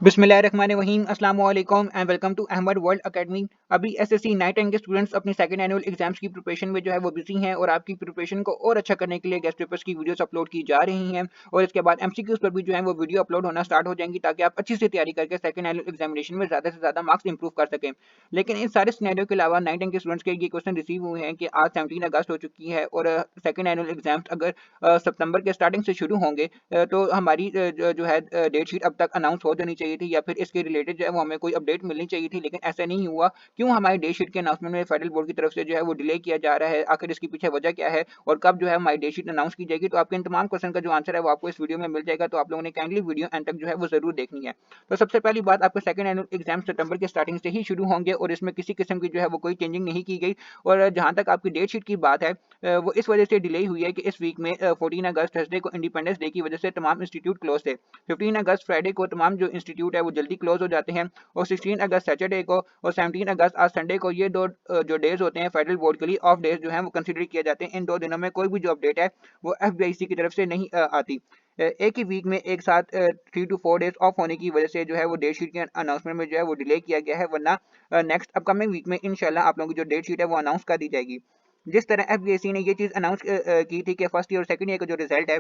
बिस्मिल्लाहिर्रहमानिर्रहीम अस्सलाम वालेकुम and welcome to Ahmad world academy. अभी एसएससी नाइट टाइम के स्टूडेंट्स अपनी सेकंड एनुअल एग्जाम्स की प्रिपरेशन में जो है वो बिजी हैं और आपकी प्रिपरेशन को और अच्छा करने के लिए गेस्ट पेपर्स की वीडियोस अपलोड की जा रही हैं और इसके बाद एमसीक्यूज पर भी जो है वो वीडियो अपलोड होना स्टार्ट हो जाएंगी ताकि आप अच्छी से तैयारी करके सेकंड एनुअल एग्जामिनेशन में ज़्यादा से ज़्यादा मार्क्स इंप्रूव कर सकें। लेकिन इन सारे सिनेरियो के अलावा नाइट टाइम के स्टूडेंट्स के ये क्वेश्चन रिसीव हुए हैं कि आज 17 अगस्त हो चुकी है और सेकंड एनुअल एग्जाम्स अगर सितंबर के स्टार्टिंग से शुरू होंगे तो हमारी जो है डेट शीट अब तक अनाउंस हो जानी चाहिए थी या फिर इसके रिलेटेड जो है वो हमें कोई अपडेट मिलनी चाहिए थी, लेकिन ऐसा नहीं हुआ। क्यों हमारी डेट शीट के अनाउंसमेंट में फेडरल बोर्ड की तरफ से जो है वो डिले किया जा रहा है? आखिर इसके पीछे वजह क्या है और कब जो है हमारी डेट शीट अनाउंस की जाएगी? तो आपके इन तमाम क्वेश्चन का जो आंसर है वो आपको इस वीडियो में मिल जाएगा, तो आप लोगों ने काइंडली वीडियो एंड तक जो है वो जरूर देखनी है। तो सबसे पहली बात, आपके सेकंड एनुअल एग्जाम सितंबर के स्टार्टिंग से ही शुरू होंगे और इसमें किसी किस्म की जो है वो कोई चेंजिंग नहीं की गई। और जहां तक आपकी डेट शीट की बात है वो इस वजह से डिले हुई है कि इस वीक में 14 अगस्त थर्सडे को इंडिपेंडेंस डे की वजह से तमाम इंस्टीट्यूट क्लोज थे। 15 अगस्त फ्राइडे को तमाम जो इंस्टीट्यूट है वो जल्दी क्लोज हो जाते हैं और 16 अगस्त सैटरडे को और 17 अगस्त आज संडे को ये दो जो डेज होते हैं फेडरल बोर्ड के लिए ऑफ डेज जो हैं वो कंसीडर किए जाते हैं। इन दो दिनों में कोई भी जो अपडेट है वो एफबीआईसी की तरफ से नहीं आती। एक ही वीक में एक साथ 3 to 4 डेज ऑफ होने की वजह से जो है वो डेट शीट के अनाउंसमेंट में जो है वो डिले किया गया है, वरना नेक्स्ट अपकमिंग वीक में इंशाल्लाह आप लोगों की जो डेट शीट है वो अनाउंस कर दी जाएगी। जिस तरह एफबीआईसी ने ये चीज़ अनाउंस की थी कि फर्स्ट ईयर और सेकंड ईयर का जो रिजल्ट है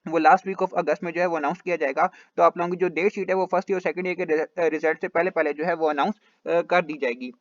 वो लास्ट वीक ऑफ अगस्त में जो है वो अनाउंस किया जाएगा, तो आप लोगों की जो डेट शीट है वो फर्स्ट ईयर और सेकंड ईयर के रिजल्ट से पहले पहले जो है वो अनाउंस कर दी जाएगी।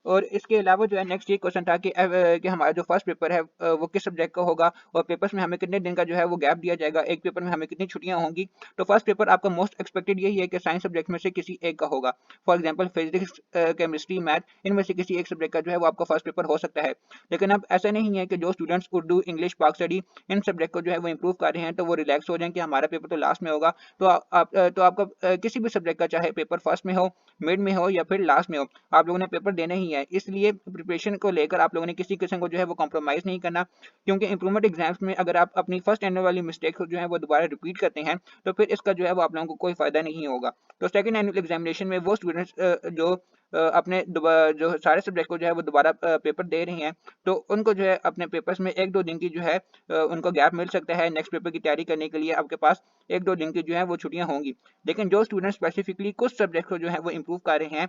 और इसके अलावा जो है नेक्स्ट ये क्वेश्चन था कि हमारा जो फर्स्ट पेपर है वो किस सब्जेक्ट का होगा और पेपर्स में हमें कितने दिन का जो है वो गैप दिया जाएगा, एक पेपर में हमें कितनी छुट्टियां होंगी। तो फर्स्ट पेपर आपका मोस्ट एक्सपेक्टेड यही है कि साइंस सब्जेक्ट में से किसी एक का होगा। For example physics, chemistry, math, इनमें से किसी एक सब्जेक्ट का जो है वो आपका फर्स्ट पेपर हो सकता है। लेकिन अब ऐसा नहीं है कि जो स्टूडेंट्स उर्दू, इंग्लिश, पाक स्टडी इन सब्जेक्ट को जो है वो इंप्रूव कर रहे हैं तो वो रिलैक्स हो जाएं कि हमारा पेपर तो लास्ट में होगा। तो तो आपका किसी भी सब्जेक्ट का चाहे पेपर फर्स्ट में हो, मिड में हो या फिर लास्ट में हो, आप लोगों ने पेपर देना ही है। इसलिए प्रिपरेशन को लेकर आप लोगों ने किसी किस्म को जो है वो कॉम्प्रोमाइज़ नहीं करना, क्योंकि इंप्रूवमेंट एग्जाम्स में अगर आप अपनी फर्स्ट एनुअल वाली मिस्टेक को जो है वो दोबारा रिपीट करते हैं तो फिर इसका जो है वो आप लोगों को कोई फ़ायदा नहीं होगा। तो सेकंड एनुअल एग्जामिनेशन में वो स्टूडेंट्स जो अपने जो सारे सब्जेक्ट को जो है वो दोबारा पेपर दे रहे हैं, तो उनको जो है अपने पेपर्स में 1-2 दिन की जो है उनको गैप मिल सकता है नेक्स्ट पेपर की तैयारी करने के लिए। आपके पास 1-2 दिन की जो है वो छुट्टियां होंगी। लेकिन जो स्टूडेंट स्पेसिफिकली कुछ सब्जेक्ट को जो है वो इम्प्रूव कर रहे हैं,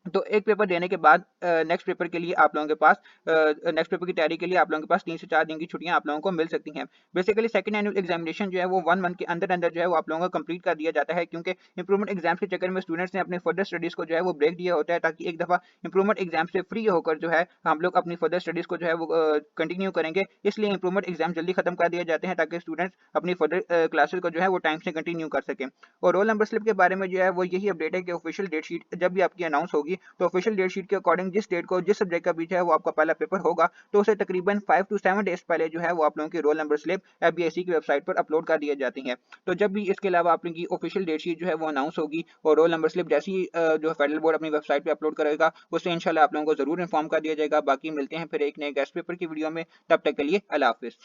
तो एक पेपर देने के बाद नेक्स्ट पेपर के लिए आप लोगों के पास नेक्स्ट पेपर की तैयारी के लिए आप लोगों के पास 3 से 4 दिन की छुट्टियां आप लोगों को मिल सकती हैं। बेसिकली सेकंड एनुअल एग्जामिनेशन जो है वो 1 मंथ के अंदर अंदर जो है वो आप लोगों को कंप्लीट कर दिया जाता है, क्योंकि इंप्रूवमेंट एग्जाम्स के चक्कर में स्टूडेंट्स ने अपने फर्दर स्टडीज़ को जो है वो ब्रेक दिया होता है, ताकि एक दफ़ा इंप्रूवमेंट एग्जाम से फ्री होकर जो है हम लोग अपनी फर्दर स्टडीज़ को जो है वो कंटिन्यू करेंगे। इसलिए इंप्रूवमेंट एग्जाम जल्दी खत्म कर दिए जाते हैं ताकि स्टूडेंट्स अपनी फर्दर क्लासेस को जो है वो टाइम से कंटिन्यू कर सकें। और रोल नंबर स्लिप के बारे में जो है वो यही अपडेट है कि ऑफिशियल डेट शीट जब भी आपकी अनाउंस होगी तो ऑफिशियल डेट शीट के अकॉर्डिंग जिस डेट को जिस सब्जेक्ट का बीच है वो आपका पहला पेपर होगा, तो उसे तकरीबन 5 to 7 डेज पहले जो है वो आप लोगों की रोल नंबर स्लिप एफबीआईसी की वेबसाइट पर अपलोड कर दी जाती है। तो जब भी इसके अलावा आप लोगों की ऑफिशियल डेट शीट जो है वो अनाउंस होगी और रोल नंबर स्लिप जैसी जो फेडरल बोर्ड अपनी वेबसाइट पर अपलोड करेगा उससे इंशाल्लाह आप लोगों को जरूर इन्फॉर्म कर दिया जाएगा। बाकी मिलते हैं फिर एक नए गेस्ट पेपर की वीडियो में, तब तक के लिए अल्लाह हाफिज़।